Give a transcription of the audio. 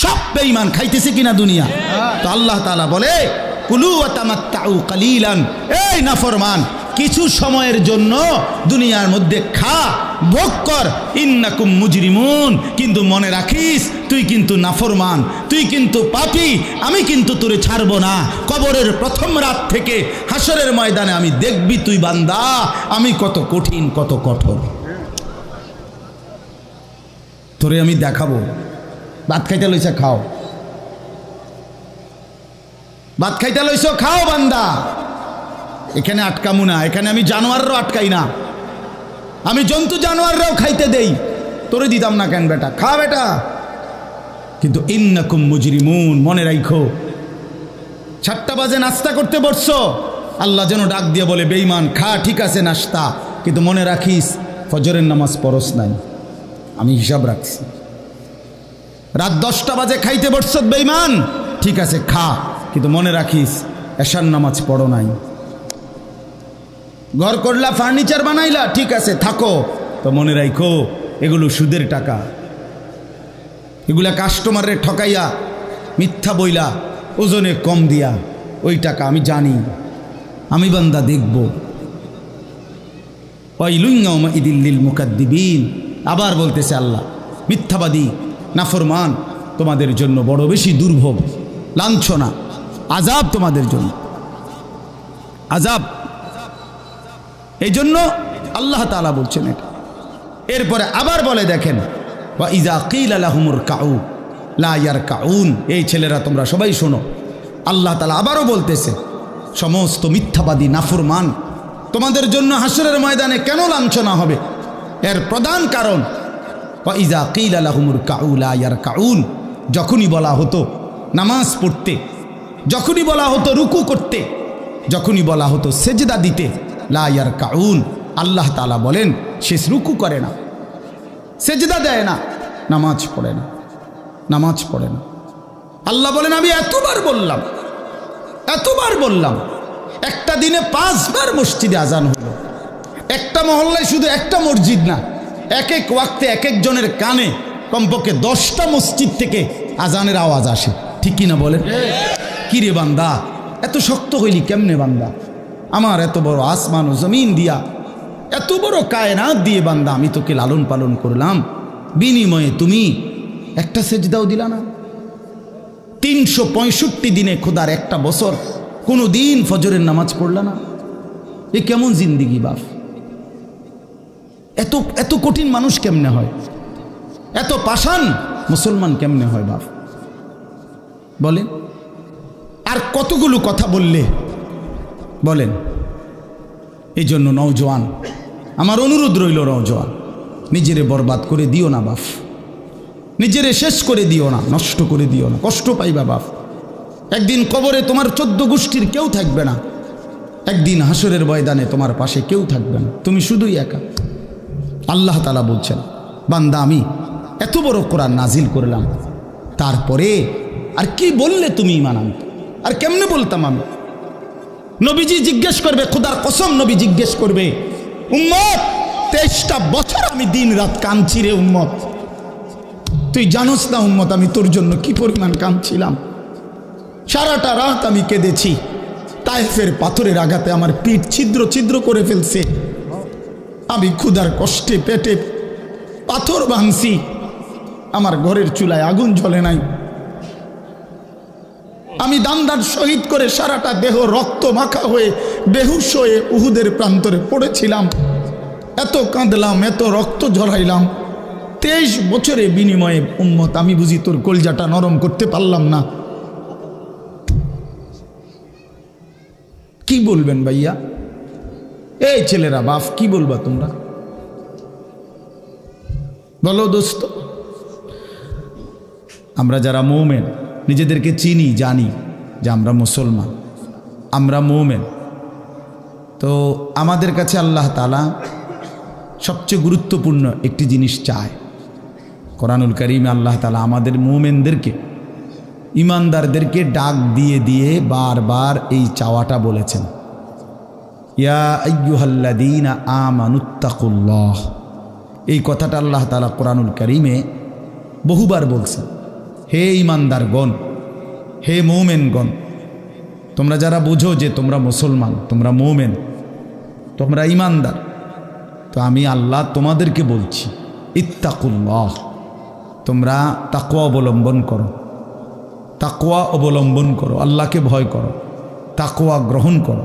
সব বেঈমান খাইতেছে কিনা দুনিয়া। তো আল্লাহ তাআলা বলে কুলু ওয়া তামাত্তাউ কালিলান, এই নাফরমান কিছু সময়ের জন্য দুনিয়ার মধ্যে খা, ভোগ কর, ইন্নাকুম মুজরিমুন, কিন্তু মনে রাখিস তুই কিন্তু নাফরমান, তুই কিন্তু পাপী, আমি কিন্তু তোরে ছাড়বো না। কবরের প্রথম রাত থেকে হাসরের ময়দানে আমি দেখবি তুই বান্দা আমি কত কঠিন কত কঠোর, তোরে আমি দেখাবো। ভাত খাইতে লইছে খাও, ভাত খাইতে লইছ খাও বান্দা, এখানে আটকামু না, এখানে আমি জানোয়াররাও আটকাই না, আমি জন্তু জানোয়াররাও খাইতে দেই, তোরে দিতাম না কেন বেটা, খা বেটা। কিন্তু ইন্নাকুম মুজরিমুন, মনে রাখো 7টা বাজে নাস্তা করতে বসছো, আল্লাহ যেন ডাক দিয়ে বলে বেঈমান খা, ঠিক আছে নাস্তা, কিন্তু মনে রাখিস ফজরের নামাজ পড়স নাই, আমি হিসাব রাখছি। রাত 10টা বাজে খাইতে বসছ বেঈমান, ঠিক আছে খা, কিন্তু মনে রাখিস এশার নামাজ পড়ো নাই। ঘর করলা, ফার্নিচার বানাইলা, ঠিক আছে থাকো, তো মনে রাখো এগুলো সুদের টাকা, এগুলা কাস্টমারের ঠকাইয়া মিথ্যা বইলা ওজনে কম দিয়া ওই টাকা আমি জানি, আমি বান্দা দেখব। ওয়াইলুন ইয়াউমাইযিল লিল মুকাদ্দিবিন, আবার বলতেছে আল্লাহ মিথ্যাবাদী নাফরমান তোমাদের জন্য বড় বেশি দুর্ভোগ, লাঞ্ছনা, আযাব তোমাদের জন্য, আযাব। এই জন্য আল্লাহ তাআলা বলছেন এটা। এরপরে আবার বলে দেখেন ওয়া ইযা কিলা লাহুমুর কাউ লা ইয়ারকাউন, এই ছেলেরা তোমরা সবাই শোনো, আল্লাহ তাআলা আবারও বলতেছে সমস্ত মিথ্যাবাদী নাফরমান তোমাদের জন্য হাসরের ময়দানে কেন লাঞ্ছনা হবে, এর প্রধান কারণ ওয়া ইযা কিলা লাহুমুর কাউ লা ইয়ারকাউন, যখনই বলা হতো নামাজ পড়তে, যখনই বলা হতো রুকু করতে, যখনই বলা হতো সেজদা দিতে, লা ইয়ারকাউন, আল্লাহ তাআলা বলেন সে রুকু করে না, সেজদা দেয় না, নামাজ পড়ে না, নামাজ পড়ে না। আল্লাহ বলেন আমি এতবার বললাম, এতবার বললাম, একটা দিনে 5 বার মসজিদে আজান হলো, একটা মহল্লায় শুধু একটা মসজিদ না, এক এক ওয়াক্তে এক একজনের কানে কমপক্ষে 10টা মসজিদ থেকে আজানের আওয়াজ আসে, ঠিক কিনা বলেন? কি রে বান্দা এত শক্ত হইলি কেমনে বান্দা, আমার এত বড় আসমান ও জমিন দিয়া, এত বড় কায়নাত দিয়ে বান্দা আমি তোকে লালন পালন করলাম, বিনিময়ে তুমি একটা সেজদাও দিলা না। 365 দিনে খোদার একটা বছর কোনো দিন ফজরের নামাজ পড়লা না, এ কেমন জিন্দিগি বাপ? এত এত কঠিন মানুষ কেমনে হয়, এত পাষাণ মুসলমান কেমনে হয় বাপ বলেন? আর কতগুলো কথা বললে বলেন। এই জন্য নওজোয়ান, আমার অনুরোধ রইল, নওজোয়ান নিজেরে বরবাদ করে দিও না বাপ, নিজেরে শেষ করে দিও না, নষ্ট করে দিও না, কষ্ট পাইবা বাপ। একদিন কবরে তোমার 14 গোষ্ঠীর কেউ থাকবে না, একদিন হাসরের ময়দানে তোমার পাশে কেউ থাকবে না, তুমি শুধুই একা। আল্লাহ তাআলা বলছেন বান্দা আমি এত বড় কোরআন নাজিল করলাম, তারপরে আর কি বললে তুমি ঈমান আনতে, আর কেমনে বলতাম আমি? নবীজি জিজ্ঞেস করবে, খোদার কসম নবী জিজ্ঞেস করবে, উম্মত 23টা বছর আমি দিন রাত কাঁদছি রে উম্মত, তুই জানোস না উম্মত আমি তোর জন্য কি পরিমাণ কাঁদছিলাম, সারাটা রাত আমি কেঁদেছি, তায়েফের পাথরের আঘাতে আমার পিঠ ছিদ্র ছিদ্র করে ফেলছে, আমি ক্ষুধার কষ্টে পেটে পাথর ভাঙছি, আমার ঘরের চুলায় আগুন জ্বলে নাই, আমি দান্দার শহীদ করে সারাটা দেহ রক্ত মাখা হয়ে বেহুশ হয়ে উহুদের প্রান্তরে পড়েছিলাম, এত কাঁদলাম, এত রক্ত ঝরাইলাম, 23 বছরের বিনিময়ে উম্মত আমি বুঝি তোর কলজাটা নরম করতে পারলাম না। কি বলবেন ভাইয়া? এই ছেলেরা বাপ কি বলবা তোমরা বলো দোস্ত? আমরা যারা মুমিন নিজেদেরকে চিনি, জানি যে আমরা মুসলমান, আমরা মুমিন, তো আমাদের কাছে আল্লাহ তাআলা সবচেয়ে গুরুত্বপূর্ণ একটি জিনিস চায়। কোরআনুল কারীমে আল্লাহ তাআলা আমাদের মুমিনদেরকে, ইমানদারদেরকে ডাক দিয়ে দিয়ে বারবার এই চাওয়াটা বলেছেন, ইয়া আইয়ুহাল্লাযীনা আমানুত্তাকুল্লাহ। এই কথাটা আল্লাহ তাআলা কোরআনুল কারীমে বহুবার বলছেন, হে ঈমানদারগণ, হে মুমিনগণ, তোমরা যারা বুঝো যে তোমরা মুসলমান, তোমরা মুমিন, তোমরা ঈমানদার, তো আমি আল্লাহ তোমাদেরকে বলছি, ইত্তাকুল্লাহ, তোমরা তাকওয়া অবলম্বন করো, তাকওয়া অবলম্বন করো, আল্লাহকে ভয় করো, তাকওয়া গ্রহণ করো।